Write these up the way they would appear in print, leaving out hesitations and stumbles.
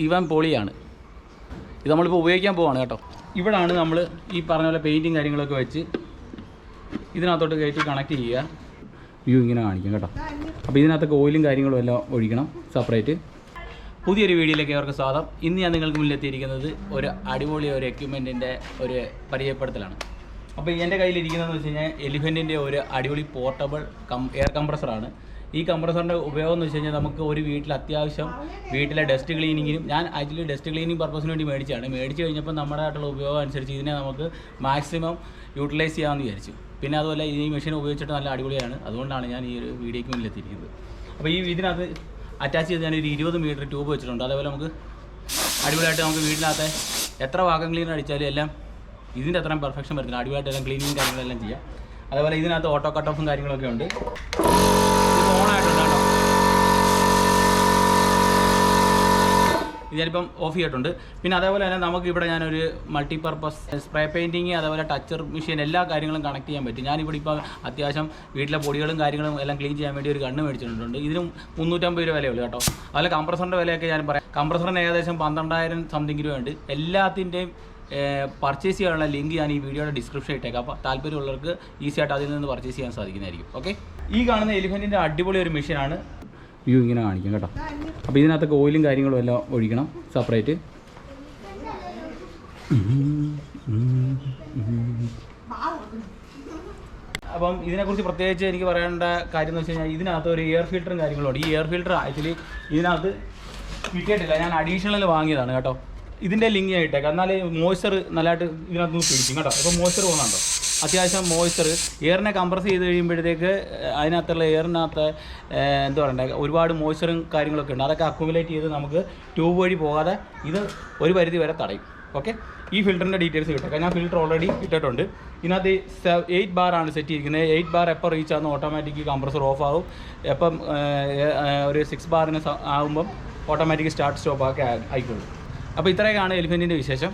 ഇവൻ പൊളിയാണ്. ഇത് നമ്മളിപ്പോൾ ഉപയോഗിക്കാൻ പോവാണ് കേട്ടോ. ഇവിടാണ് നമ്മൾ ഈ പറഞ്ഞ പോലെ പെയിൻറ്റും കാര്യങ്ങളൊക്കെ വെച്ച് ഇതിനകത്തോട്ട് കയറ്റി കണക്ട് ചെയ്യുക. വ്യൂ ഇങ്ങനെ കാണിക്കും കേട്ടോ. അപ്പോൾ ഇതിനകത്തൊക്കെ ഓയിലും കാര്യങ്ങളും എല്ലാം ഒഴിക്കണം സെപ്പറേറ്റ്. പുതിയൊരു വീഡിയോയിലേക്ക് അവർക്ക് സ്വാഗതം. ഇന്ന് ഞാൻ നിങ്ങൾക്ക് മുന്നിലെത്തിയിരിക്കുന്നത് ഒരു അടിപൊളി ഒരു എക്യുപ്മെൻറ്റിൻ്റെ ഒരു പരിചയപ്പെടുത്തലാണ്. അപ്പോൾ എൻ്റെ കയ്യിലിരിക്കുന്നതെന്ന് വെച്ച് കഴിഞ്ഞാൽ എലിഫൻറ്റിൻ്റെ ഒരു അടിപൊളി പോർട്ടബിൾ എയർ കംപ്രസറാണ്. ഈ കംപ്രസറിൻ്റെ ഉപയോഗം എന്ന് വെച്ച് കഴിഞ്ഞാൽ നമുക്ക് ഒരു വീട്ടിൽ അത്യാവശ്യം വീട്ടിലെ ഡസ്റ്റ് ക്ലീനിങ്ങിനും, ഞാൻ ആക്ച്വലി ഡസ്റ്റ് ക്ലീനിങ് പർപ്പസിന് വേണ്ടി മേടിച്ചു കഴിഞ്ഞപ്പോൾ നമ്മുടെ ആയിട്ടുള്ള ഉപയോഗം അനുസരിച്ച് ഇതിനെ നമുക്ക് മാക്സിമം യൂട്ടിലൈസ് ചെയ്യാമെന്ന് വിചാരിച്ചു. പിന്നെ അതുപോലെ ഈ മെഷീൻ ഉപയോഗിച്ചിട്ട് നല്ല അടിപൊളിയാണ്. അതുകൊണ്ടാണ് ഞാൻ ഈ ഒരു വീഡിയോയ്ക്ക് മുന്നിലെത്തിയിരിക്കുന്നത്. അപ്പോൾ ഇതിനകത്ത് അറ്റാച്ച് ചെയ്ത് ഞാനൊരു 20 മീറ്റർ ട്യൂബ് വെച്ചിട്ടുണ്ട്. അതേപോലെ നമുക്ക് അടിപൊളിയായിട്ട് നമുക്ക് വീട്ടിനകത്തെ എത്ര ഭാഗം ക്ലീനർ അടിച്ചാലും എല്ലാം ഇതിൻ്റെ അത്രയും പെർഫെക്ഷൻ വരുന്നില്ല. അടിപൊളിയായിട്ട് എല്ലാം ക്ലീനിങ് കാര്യങ്ങളെല്ലാം ചെയ്യാം. അതേപോലെ ഇതിനകത്ത് ഓട്ടോ കട്ട് ഓഫും കാര്യങ്ങളൊക്കെ ഉണ്ട്. ഇത് ഓണായിട്ടുണ്ട് കേട്ടോ. ഇതിനിപ്പം ഓഫ് ചെയ്തിട്ടുണ്ട്. പിന്നെ അതേപോലെ തന്നെ നമുക്ക് ഇവിടെ ഞാനൊരു മൾട്ടിപർപ്പസ് സ്പ്രേ പെയിൻറ്റിങ്, അതേപോലെ ടച്ചർ മെഷീൻ, എല്ലാ കാര്യങ്ങളും കണക്ട് ചെയ്യാൻ പറ്റും. ഞാനിവിടെ ഇപ്പോൾ അത്യാവശ്യം വീട്ടിലെ പൊടികളും കാര്യങ്ങളും എല്ലാം ക്ലീൻ ചെയ്യാൻ വേണ്ടി ഒരു ഗണ്ണ് മേടിച്ചിട്ടുണ്ട്. ഇതിനും 350 രൂപ വിലയുള്ളൂ കേട്ടോ. അതുപോലെ കംപ്രസറിൻ്റെ വിലയൊക്കെ ഞാൻ പറയാം. കംപ്രസറിന് ഏകദേശം 12,000 സംതിങ് രൂപയുണ്ട്. എല്ലാത്തിൻ്റെയും പർച്ചേസ് ചെയ്യാനുള്ള ലിങ്ക് ഞാൻ ഈ വീഡിയോയുടെ ഡിസ്ക്രിപ്ഷൻ ഇട്ടേക്കാം. അപ്പോൾ താല്പര്യമുള്ളവർക്ക് ഈസി ആയിട്ട് അതിൽ നിന്ന് പർച്ചേസ് ചെയ്യാൻ സാധിക്കുന്നതായിരിക്കും. ഓക്കെ, ഈ കാണുന്ന എലിഫൻറ്റിൻ്റെ അടിപൊളി ഒരു മെഷീനാണ്. വ്യൂ ഇങ്ങനെ കാണിക്കും കേട്ടോ. അപ്പോൾ ഇതിനകത്തൊക്കെ ഓയിലും കാര്യങ്ങളും എല്ലാം ഒഴിക്കണം സെപ്പറേറ്റ്. അപ്പം ഇതിനെക്കുറിച്ച് പ്രത്യേകിച്ച് എനിക്ക് പറയേണ്ട കാര്യം എന്ന് വെച്ച് കഴിഞ്ഞാൽ ഇതിനകത്ത് ഒരു എയർ ഫിൽറ്ററും കാര്യങ്ങളും ഉണ്ട്. ഈ എയർ ഫിൽറ്റർ ആക്ച്വലി ഇതിനകത്ത് കിട്ടിയിട്ടില്ല, ഞാൻ അഡീഷണൽ വാങ്ങിയതാണ് കേട്ടോ. ഇതിൻ്റെ ലിങ്ക് ഞാൻ ഇട്ടേക്കാം. എന്നാലേ മോയ്സ്ചർ നല്ലതായിട്ട് ഇതിനകത്ത് നിന്ന് പിടിക്കും കേട്ടോ. അപ്പോൾ മോയ്സ്ചർ പോകുന്നുണ്ടോ, അത്യാവശ്യം മോയ്സ്ചർ എയറിനെ കംപ്രസ് ചെയ്ത് കഴിയുമ്പോഴത്തേക്ക് അതിനകത്തുള്ള എയറിനകത്ത് എന്താ പറയണ്ടേ, ഒരുപാട് മോയ്സ്ചറും കാര്യങ്ങളൊക്കെ ഉണ്ട്. അതൊക്കെ അക്യുമുലേറ്റ് ചെയ്ത് നമുക്ക് ട്യൂബ് വഴി പോകാതെ ഇത് ഒരു പരിധി വരെ തടയും. ഓക്കെ, ഈ ഫിൽറ്ററിൻ്റെ ഡീറ്റെയിൽസ് കിട്ടും. ഞാൻ ഫിൽറ്റർ ഓൾറെഡി ഇട്ടിട്ടുണ്ട്. ഇതിനകത്ത് 8 ബാറാണ് സെറ്റ് ചെയ്തിരിക്കുന്നത്. 8 ബാർ എപ്പോൾ റീച്ച് ആകുന്ന ഓട്ടോമാറ്റിക് കംപ്രസർ ഓഫ് ആവും. എപ്പം ഒരു 6 ബാറിന് ആകുമ്പം ഓട്ടോമാറ്റിക് സ്റ്റാർട്ട് സ്റ്റോപ്പ് ഒക്കെ ആയിക്കോളും. അപ്പോൾ ഇത്രയൊക്കെയാണ് എലിഫൻറ്റിൻ്റെ വിശേഷം.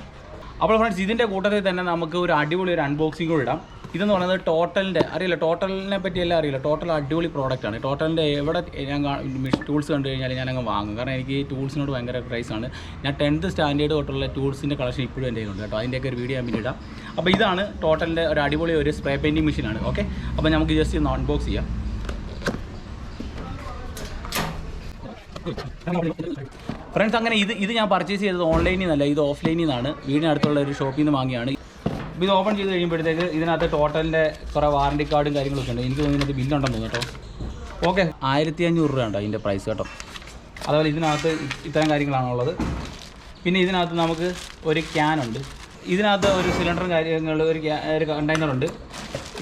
അപ്പോൾ ഫ്രണ്ട്സ്, ഇതിൻ്റെ കൂട്ടത്തിൽ തന്നെ നമുക്ക് ഒരു അടിപൊളി ഒരു അൺബോക്സിംഗ് കൂടെ ഇടാം. ഇതെന്ന് പറയുന്നത് ടോട്ടലിൻ്റെ അറിയില്ല, ടോട്ടലിനെ പറ്റി എല്ലാം അറിയില്ല. ടോട്ടൽ അടിപൊളി പ്രോഡക്റ്റാണ്. ടോട്ടലിൻ്റെ എവിടെ ഞാൻ ടൂൾസ് കണ്ടു കഴിഞ്ഞാൽ ഞാനങ്ങ് വാങ്ങും. കാരണം എനിക്ക് ടൂൾസിനോട് ഭയങ്കര പ്രൈസാണ്. ഞാൻ 10th സ്റ്റാൻഡേർഡ് തൊട്ടുള്ള ടൂൾസിൻ്റെ കളക്ഷൻ ഇപ്പോഴും എൻ്റെ കയ്യിലുണ്ട് കേട്ടോ. അതിൻ്റെയൊക്കെ ഒരു വീഡിയോ ഞാൻ പിന്നെ ഇടാം. അപ്പോൾ ഇതാണ് ടോട്ടലിൻ്റെ ഒരു അടിപൊളി ഒരു സ്പ്രേ പെയിൻറ്റിംഗ് മെഷീനാണ്. ഓക്കെ, അപ്പോൾ നമുക്ക് ജസ്റ്റ് ഒന്ന് അൺബോക്സ് ചെയ്യാം. ഫ്രണ്ട്സ്, അങ്ങനെ ഇത് ഞാൻ പർച്ചേസ് ചെയ്തത് ഓൺലൈനിൽ നിന്നല്ല, ഇത് ഓഫ്ലൈനിൽ നിന്നാണ്. വീടിനടുത്തുള്ള ഒരു ഷോപ്പിൽ നിന്ന് വാങ്ങിയാണ്. ഇത് ഓപ്പൺ ചെയ്ത് കഴിയുമ്പോഴത്തേക്ക് ഇതിനകത്ത് ടോട്ടലിൻ്റെ കുറേ വാറണ്ടി കാർഡും കാര്യങ്ങളൊക്കെ ഉണ്ട്. എനിക്ക് തോന്നുന്നത് ബില്ലുണ്ടെന്ന് തോന്നുന്നു കേട്ടോ. ഓക്കെ, 1500 രൂപ ഉണ്ടോ അതിൻ്റെ പ്രൈസ് കേട്ടോ. അതുപോലെ ഇതിനകത്ത് ഇത്തരം കാര്യങ്ങളാണുള്ളത്. പിന്നെ ഇതിനകത്ത് നമുക്ക് ഒരു ക്യാനുണ്ട്. ഇതിനകത്ത് ഒരു സിലിണ്ടറും കാര്യങ്ങൾ, ഒരു കണ്ടെയ്നറുണ്ട്.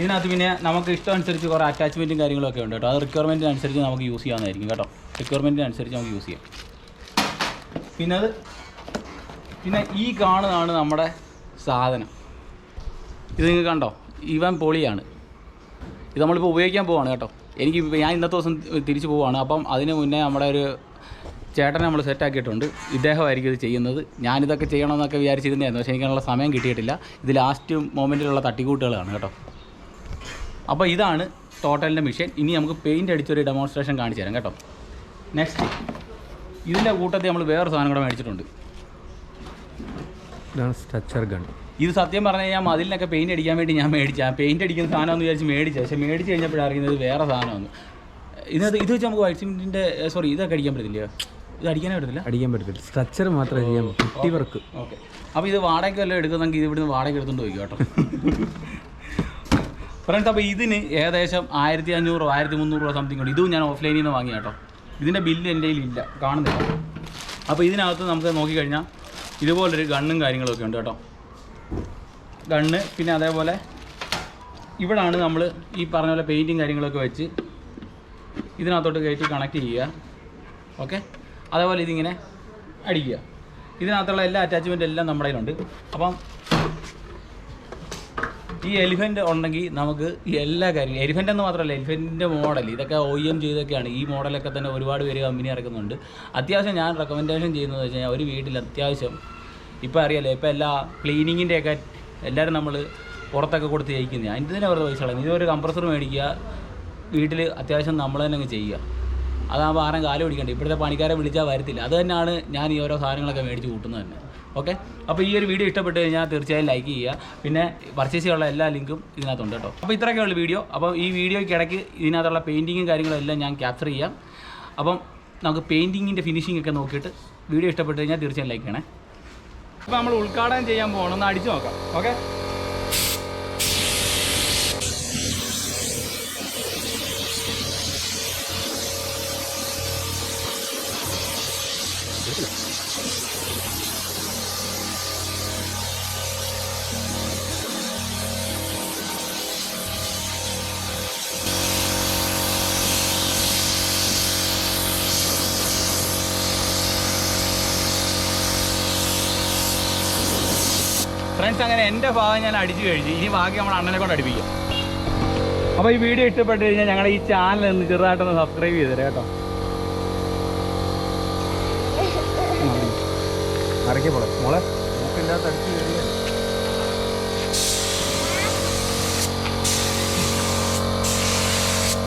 ഇതിനകത്ത് പിന്നെ നമുക്ക് ഇഷ്ടമനുസരിച്ച് കുറേ അറ്റാച്ച്മെൻറ്റും കാര്യങ്ങളൊക്കെ ഉണ്ട് കേട്ടോ. അത് റിക്വയർമെൻറ്റിനനുസരിച്ച് നമുക്ക് യൂസ് ചെയ്യാവുന്നതായിരിക്കും കേട്ടോ. റിക്വയർമെൻറ്റിനനുസരിച്ച് നമുക്ക് യൂസ് ചെയ്യാം. പിന്നെ ഈ കാണുന്നതാണ് നമ്മുടെ സാധനം. ഇത് നിങ്ങൾ കണ്ടോ, ഇവൻ പൊളിയാണ്. ഇത് നമ്മളിപ്പോൾ ഉപയോഗിക്കാൻ പോവാണ് കേട്ടോ. ഞാൻ ഇന്നത്തെ ദിവസം തിരിച്ചു പോവുകയാണ്. അപ്പം അതിന് മുന്നേ നമ്മുടെ ഒരു ചേട്ടനെ നമ്മൾ സെറ്റാക്കിയിട്ടുണ്ട്. ഇദ്ദേഹമായിരിക്കും ഇത് ചെയ്യുന്നത്. ഞാനിതൊക്കെ ചെയ്യണമെന്നൊക്കെ വിചാരിച്ചിരുന്നതായിരുന്നു, പക്ഷേ എനിക്കുള്ള സമയം കിട്ടിയിട്ടില്ല. ഇത് ലാസ്റ്റ് മൊമെൻറ്റിലുള്ള തട്ടിക്കൂട്ടുകളാണ് കേട്ടോ. അപ്പോൾ ഇതാണ് ടോട്ടലിൻ്റെ മെഷീൻ. ഇനി നമുക്ക് പെയിൻ്റ് അടിച്ചൊരു ഡെമോൺസ്ട്രേഷൻ കാണിച്ചു തരാം കേട്ടോ. നെക്സ്റ്റ്, ഇതിൻ്റെ കൂട്ടത്തിൽ നമ്മൾ വേറെ സാധനം കൂടെ മേടിച്ചിട്ടുണ്ട്. ഇതാണ് സ്ട്രക്ചർ ഗൺ. ഇത് സത്യം പറഞ്ഞു കഴിഞ്ഞാൽ മതിലിനൊക്കെ പെയിൻറ്റ് അടിക്കാൻ വേണ്ടി ഞാൻ പെയിൻറ്റ് അടിക്കുന്ന സാധനമെന്ന് വിചാരിച്ച് പക്ഷേ മേടിച്ച് കഴിഞ്ഞപ്പോഴാണ് അറിയുന്നത് വേറെ സാധനമാണ്. ഇത് വെച്ച് നമുക്ക് വൈറ്റ് സിമെൻറ്റിൻ്റെ ഇതൊക്കെ അടിക്കാൻ പറ്റത്തില്ല. ഇത് അടിക്കാൻ പറ്റത്തില്ല. സ്ട്രക്ചർ മാത്രമേ ചെയ്യാൻ പറ്റൂ, കുട്ടി വർക്ക്. ഓക്കെ, അപ്പോൾ ഇത് വാടകയ്ക്ക് വല്ലതും എടുക്കുന്നെങ്കിൽ ഇത് ഇവിടുന്ന് വാടക എടുത്തുകൊണ്ട് പോയി കേട്ടോ. ഫ്രണ്ട്സ്, അപ്പോൾ ഇതിന് ഏകദേശം 1500 1300 രൂപ സംതിങ് ഉണ്ട്. ഇതും ഞാൻ ഓഫ്ലൈനിൽ നിന്ന് വാങ്ങി കേട്ടോ. ഇതിൻ്റെ ബില്ല് എൻ്റെ കയ്യിലില്ല, കാണുന്നില്ല. അപ്പോൾ ഇതിനകത്ത് നമുക്ക് നോക്കിക്കഴിഞ്ഞാൽ ഇതുപോലൊരു ഗണ്ണും കാര്യങ്ങളൊക്കെ ഉണ്ട് കേട്ടോ. ഗണ്ണ്, പിന്നെ അതേപോലെ ഇവിടാണ് നമ്മൾ ഈ പറഞ്ഞ പോലെ പെയിൻറ്റും കാര്യങ്ങളൊക്കെ വെച്ച് ഇതിനകത്തോട്ട് കയറ്റി കണക്ട് ചെയ്യുക. ഓക്കെ, അതേപോലെ ഇതിങ്ങനെ അടിക്കുക. ഇതിനകത്തുള്ള എല്ലാ അറ്റാച്ച്മെൻറ്റും എല്ലാം നമ്മുടെ കയ്യിലുണ്ട്. അപ്പം ഈ എലിഫൻറ്റ് ഉണ്ടെങ്കിൽ നമുക്ക് എല്ലാ കാര്യങ്ങളും, എലിഫൻ്റ് എന്ന് മാത്രമല്ല, എലിഫൻറ്റിൻ്റെ മോഡൽ ഇതൊക്കെ OEM ചെയ്തൊക്കെയാണ്. ഈ മോഡലൊക്കെ തന്നെ ഒരുപാട് പേര് കമ്പനി ഇറക്കുന്നുണ്ട്. അത്യാവശ്യം ഞാൻ റെക്കമെൻഡേഷൻ ചെയ്യുന്നത് വെച്ച് കഴിഞ്ഞാൽ, ഒരു വീട്ടിൽ അത്യാവശ്യം ഇപ്പോൾ അറിയാലോ, ഇപ്പോൾ എല്ലാ ക്ലീനിങ്ങിൻ്റെയൊക്കെ എല്ലാവരും നമ്മൾ പുറത്തൊക്കെ കൊടുത്ത് ജയിക്കുന്നത്. അതിന് തന്നെ വെറുതെ പൈസ കളയുന്നത്. ഇതൊരു കംപ്രസർ മേടിക്കുക, വീട്ടിൽ അത്യാവശ്യം നമ്മൾ തന്നെ അങ്ങ് ചെയ്യുക. അതാകുമ്പോൾ ആരും കാലം പിടിക്കണ്ട. ഇപ്പോഴത്തെ പണിക്കാരെ വിളിച്ചാൽ വരത്തില്ല. അത് തന്നെയാണ് ഞാൻ ഈ ഓരോ സാധനങ്ങളൊക്കെ മേടിച്ച് കൂട്ടുന്നത് തന്നെ. ഓക്കെ, അപ്പോൾ ഈ ഒരു വീഡിയോ ഇഷ്ടപ്പെട്ട് കഴിഞ്ഞാൽ തീർച്ചയായും ലൈക്ക് ചെയ്യുക. പിന്നെ പർച്ചേസ് ചെയ്യാനുള്ള എല്ലാ ലിങ്കും ഇതിനകത്തുണ്ട് കേട്ടോ. അപ്പോൾ ഇത്രയൊക്കെയുള്ള വീഡിയോ. അപ്പോൾ ഈ വീഡിയോയ്ക്ക് ഇടയ്ക്ക് ഇതിനകത്തുള്ള പെയിൻറ്റിങ്ങും കാര്യങ്ങളും എല്ലാം ഞാൻ ക്യാപ്ചർ ചെയ്യാം. അപ്പം നമുക്ക് പെയിൻറ്റിങ്ങിൻ്റെ ഫിനിഷിംഗ് ഒക്കെ നോക്കിയിട്ട് വീഡിയോ ഇഷ്ടപ്പെട്ട് കഴിഞ്ഞാൽ തീർച്ചയായും ലൈക്ക് ചെയ്യണേ. അപ്പോൾ നമ്മൾ ഉദ്ഘാടനം ചെയ്യാൻ പോകണം, ഒന്ന് അടിച്ചു നോക്കാം. ഓക്കെ, ഫ്രണ്ട്സ്, അങ്ങനെ എൻ്റെ ഭാഗം ഞാൻ അടിച്ചു കഴിഞ്ഞു. ഇനി ബാക്കി നമ്മൾ അണ്ണനെ കൊണ്ട് അടുപ്പിക്കും. അപ്പോൾ ഈ വീഡിയോ ഇഷ്ടപ്പെട്ട് കഴിഞ്ഞാൽ ഞങ്ങളുടെ ഈ ചാനൽ ഒന്ന് ചെറുതായിട്ടൊന്ന് സബ്സ്ക്രൈബ് ചെയ്തേരെ കേട്ടോ. അരക്കപ്പോളെ മോളെ നമുക്കില്ലാത്ത അടിച്ച് കയറിയാൽ